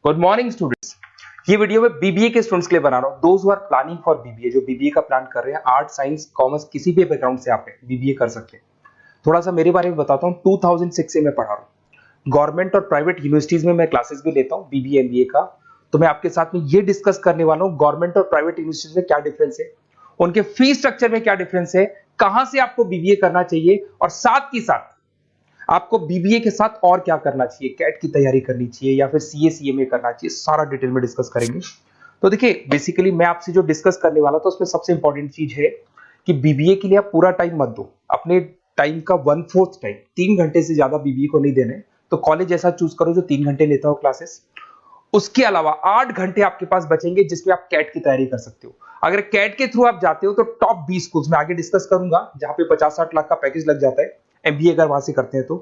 Good morning students. ये video मैं BBA के स्टूडेंट्स के लिए बना रहा हूँ। Those who are planning for BBA, जो बीबीए का प्लान कर रहे हैं, आर्ट साइंस कॉमर्स किसी भी बैकग्राउंड से आप बीबीए कर सकते हैं। थोड़ा सा मेरे बारे में बताता हूँ। 2006 से मैं पढ़ा रहा हूँ। गवर्नमेंट और प्राइवेट यूनिवर्सिटीज में मैं क्लासेस भी लेता हूँ बीबीए एमबीए का। तो मैं आपके साथ में ये डिस्कस करने वाला हूँ गवर्नमेंट और प्राइवेट यूनिवर्सिटीज में क्या डिफरेंस है, उनके फीस स्ट्रक्चर में क्या डिफरेंस है, कहां से आपको बीबीए करना चाहिए और साथ ही साथ आपको बीबीए के साथ और क्या करना चाहिए, कैट की तैयारी करनी चाहिए या फिर सीए सीएमए करना चाहिए, सारा डिटेल में डिस्कस करेंगे। तो देखिए, बेसिकली मैं आपसे जो डिस्कस करने वाला था उसमें सबसे इंपॉर्टेंट चीज है कि बीबीए के लिए आप पूरा टाइम मत दो। अपने टाइम का 1/4 टाइम, 3 घंटे से ज्यादा बीबीए को नहीं देने। तो कॉलेज ऐसा चूज करो जो 3 घंटे लेता हो क्लासेस। उसके अलावा 8 घंटे आपके पास बचेंगे जिसमें आप कैट की तैयारी कर सकते हो। अगर कैट के थ्रू आप जाते हो तो टॉप 20 स्कूल्स में आगे डिस्कस करूंगा, जहां पे 50-60 लाख का पैकेज लग जाता है। एमबीए अगर वहां से करते हैं तो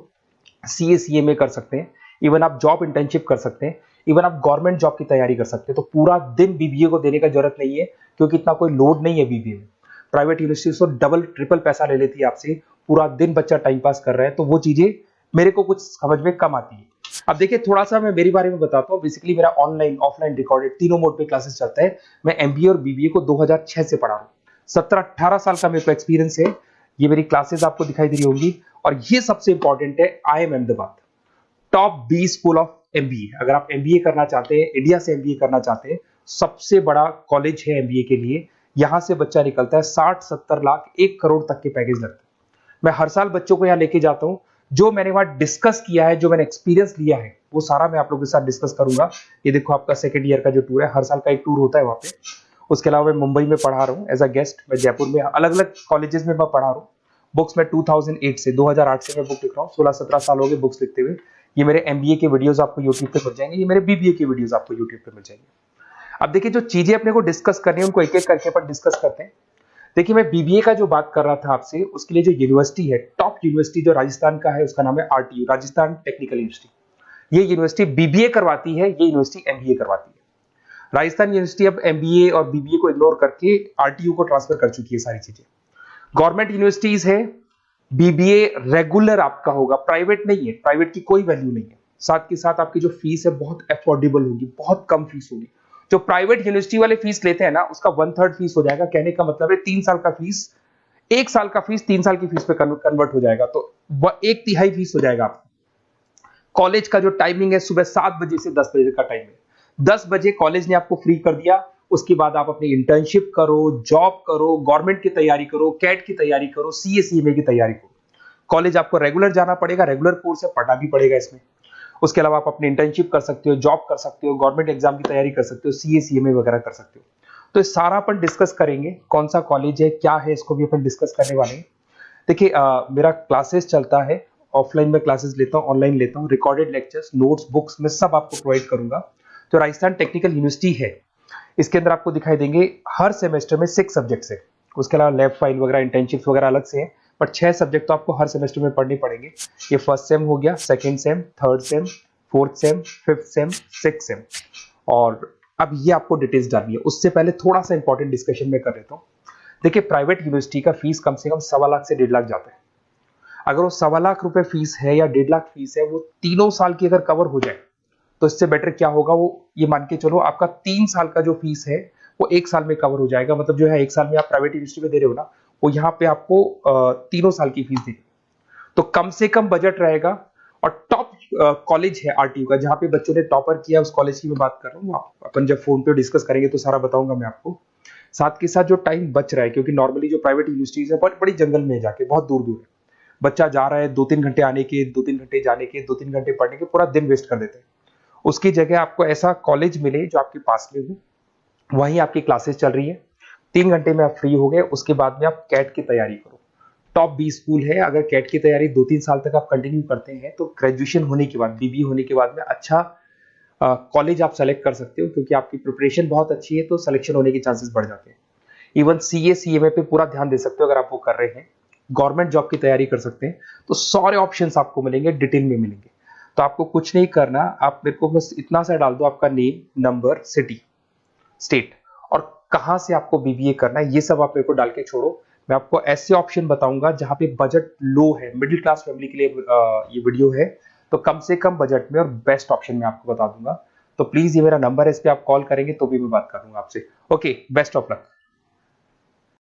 सीए सीएमए कर सकते हैं। इवन आप जॉब इंटर्नशिप कर सकते हैं। इवन आप गवर्नमेंट जॉब की तैयारी कर सकते हैं। तो पूरा दिन बीबीए को देने का जरूरत नहीं है, क्योंकि इतना कोई लोड नहीं है बीबीए में। प्राइवेट यूनिवर्सिटी तो डबल ट्रिपल पैसा ले लेती है आपसे। पूरा दिन बच्चा टाइम पास कर रहा है, तो वो चीजें मेरे को कुछ समझ में कम आती है। अब देखिए, थोड़ा सा मैं मेरे बारे में बताता हूँ। बेसिकली मेरा ऑनलाइन ऑफलाइन रिकॉर्डेड तीनों मोड पे क्लासेस चलता है। मैं एमबीए और बीबीए को 2006 से पढ़ा रहा हूँ। 17-18 साल का मेरे को एक्सपीरियंस है। ये मेरी क्लासेस आपको दिखाई दे रही होंगी। और ये सबसे इंपॉर्टेंट है, IIM Ahmedabad top 20 school of MBA. अगर आप एमबीए करना चाहते हैं, इंडिया से एमबीए करना चाहते हैं, सबसे बड़ा कॉलेज है एमबीए के लिए। यहां से बच्चा निकलता है 60-70 लाख 1 करोड़ तक के पैकेज लगते हैं। मैं हर साल बच्चों को यहाँ लेके जाता हूँ। जो मैंने वहां डिस्कस किया है, जो मैंने एक्सपीरियंस लिया है, वो सारा मैं आप लोगों के साथ डिस्कस करूंगा। ये देखो, आपका सेकंड ईयर का जो टूर है, हर साल का एक टूर होता है वहां पे। उसके अलावा मैं मुंबई में पढ़ा रहा हूँ एज अ गेस्ट। मैं जयपुर में अलग अलग कॉलेजेस में मैं पढ़ा रहा हूँ। बुक्स में 2008 से मैं बुक लिख रहा हूँ। 16-17 साल हो गए बुक्स लिखते हुए। ये मेरे एमबीए के वीडियोस आपको यूट्यूब पे मिल जाएंगे, ये मेरे बीबीए के वीडियोस आपको यूट्यूब पे मिल जाएंगे। अब देखिए, जो चीजें अपने को डिस्कस करनी है उनको एक एक करके अपन डिस्कस करते हैं। देखिए, मैं बीबीए का जो बात कर रहा था आपसे, उसके लिए जो यूनिवर्सिटी है, टॉप यूनिवर्सिटी जो राजस्थान का है, उसका नाम है आरटीयू, राजस्थान टेक्निकल यूनिवर्सिटी। ये यूनिवर्सिटी बीबीए करवाती है, ये यूनिवर्सिटी एमबीए करवाती है। राजस्थान यूनिवर्सिटी अब एमबीए और बीबीए को इग्नोर करके आरटीयू को ट्रांसफर कर चुकी है सारी चीजें। गवर्नमेंट यूनिवर्सिटीज है, बीबीए रेगुलर आपका होगा, प्राइवेट नहीं है। प्राइवेट की कोई वैल्यू नहीं है। साथ के साथ आपकी जो फीस है बहुत अफोर्डेबल होगी, बहुत कम फीस होगी। जो प्राइवेट यूनिवर्सिटी वाले फीस लेते हैं ना, उसका 1/3 फीस हो जाएगा। कहने का मतलब है 3 साल का फीस, 1 साल का फीस 3 साल की फीस पे कन्वर्ट हो जाएगा। तो वह 1/3 फीस हो जाएगा आपका। कॉलेज का जो टाइमिंग है, सुबह 7 बजे से 10 बजे का टाइम है। 10 बजे कॉलेज ने आपको फ्री कर दिया। उसके बाद आप अपनी इंटर्नशिप करो, जॉब करो, गवर्नमेंट की तैयारी करो, कैट की तैयारी करो, सीए सीएमए की तैयारी करो। कॉलेज आपको रेगुलर जाना पड़ेगा, रेगुलर कोर्स है, पढ़ना भी पड़ेगा इसमें। उसके अलावा आप अपनी इंटर्नशिप कर सकते हो, जॉब कर सकते हो, गवर्नमेंट एग्जाम की तैयारी कर सकते हो, सीए सीएमए वगैरह कर सकते हो। तो ये सारा अपन डिस्कस करेंगे। कौन सा कॉलेज है, क्या है, इसको भी अपन डिस्कस करने वाले हैं। देखिए, मेरा क्लासेस चलता है। ऑफलाइन में क्लासेस लेता हूँ, ऑनलाइन लेता हूँ। रिकॉर्डेड लेक्चर्स, नोट्स, बुक्स में सब आपको प्रोवाइड करूंगा। तो राजस्थान टेक्निकल यूनिवर्सिटी है, इसके अंदर आपको दिखाई देंगे हर सेमेस्टर में 6 सब्जेक्ट्स है। उसके अलावा लैब फाइल वगैरह, इंटर्नशिप्स वगैरह अलग से है। बट 6 सब्जेक्ट तो आपको हर सेमेस्टर में पढ़ने पड़ेंगे। ये फर्स्ट सेम हो गया, second same, third same, fourth same, fifth sem, sixth same. और अब ये आपको डिटेल्स डालनी है। उससे पहले थोड़ा सा इंपॉर्टेंट डिस्कशन में कर लेता हूँ। देखिए, प्राइवेट यूनिवर्सिटी का फीस कम से कम 1.25 लाख से 1.5 लाख जाता है। अगर वो 1.25 लाख रुपए फीस है या 1.5 लाख फीस है, वो तीनों साल की अगर कवर हो जाए, तो इससे बेटर क्या होगा, वो ये मान के चलो आपका 3 साल का जो फीस है वो 1 साल में कवर हो जाएगा। मतलब जो है 1 साल में आप प्राइवेट यूनिवर्सिटी में दे रहे हो ना, वो यहाँ पे आपको तीनों साल की फीस देगी। तो कम से कम बजट रहेगा। और टॉप कॉलेज है आरटीयू का, जहां पे बच्चों ने टॉपर किया, उस कॉलेज की मैं बात कर रहा हूँ। अपन जब फोन पे डिस्कस करेंगे तो सारा बताऊंगा मैं आपको। साथ के साथ जो टाइम बच रहा है, क्योंकि नॉर्मली जो प्राइवेट यूनिवर्सिटीज है बहुत बड़ी जंगल में जाके, बहुत दूर दूर है, बच्चा जा रहा है, 2-3 घंटे आने के, 2-3 घंटे जाने के, 2-3 घंटे पढ़ने के, पूरा दिन वेस्ट कर देते हैं। उसकी जगह आपको ऐसा कॉलेज मिले जो आपके पास में हो, वहीं आपकी क्लासेस चल रही है, 3 घंटे में आप फ्री हो गए। उसके बाद में आप कैट की तैयारी करो। टॉप 20 स्कूल है। अगर कैट की तैयारी 2-3 साल तक आप कंटिन्यू करते हैं, तो ग्रेजुएशन होने के बाद, बीबीए होने के बाद में अच्छा कॉलेज आप सेलेक्ट कर सकते हो, क्योंकि आपकी प्रिपरेशन बहुत अच्छी है, तो सिलेक्शन होने के चांसेस बढ़ जाते हैं। इवन सीए सीएमए पे पूरा ध्यान दे सकते हो अगर आप वो कर रहे हैं। गवर्नमेंट जॉब की तैयारी कर सकते हैं। तो सारे ऑप्शंस आपको मिलेंगे, डिटेल में मिलेंगे। तो आपको कुछ नहीं करना, आप मेरे को बस इतना सा डाल दो, आपका नेम, नंबर, सिटी, स्टेट और कहां से आपको बीबीए करना है, ये सब आप मेरे को डाल के छोड़ो। मैं आपको ऐसे ऑप्शन बताऊंगा जहां पे बजट लो है, मिडिल क्लास फैमिली के लिए ये वीडियो है। तो कम से कम बजट में और बेस्ट ऑप्शन मैं आपको बता दूंगा। तो प्लीज ये मेरा नंबर है, इस पे आप कॉल करेंगे तो भी मैं बात करूंगा आपसे। Okay, best of luck.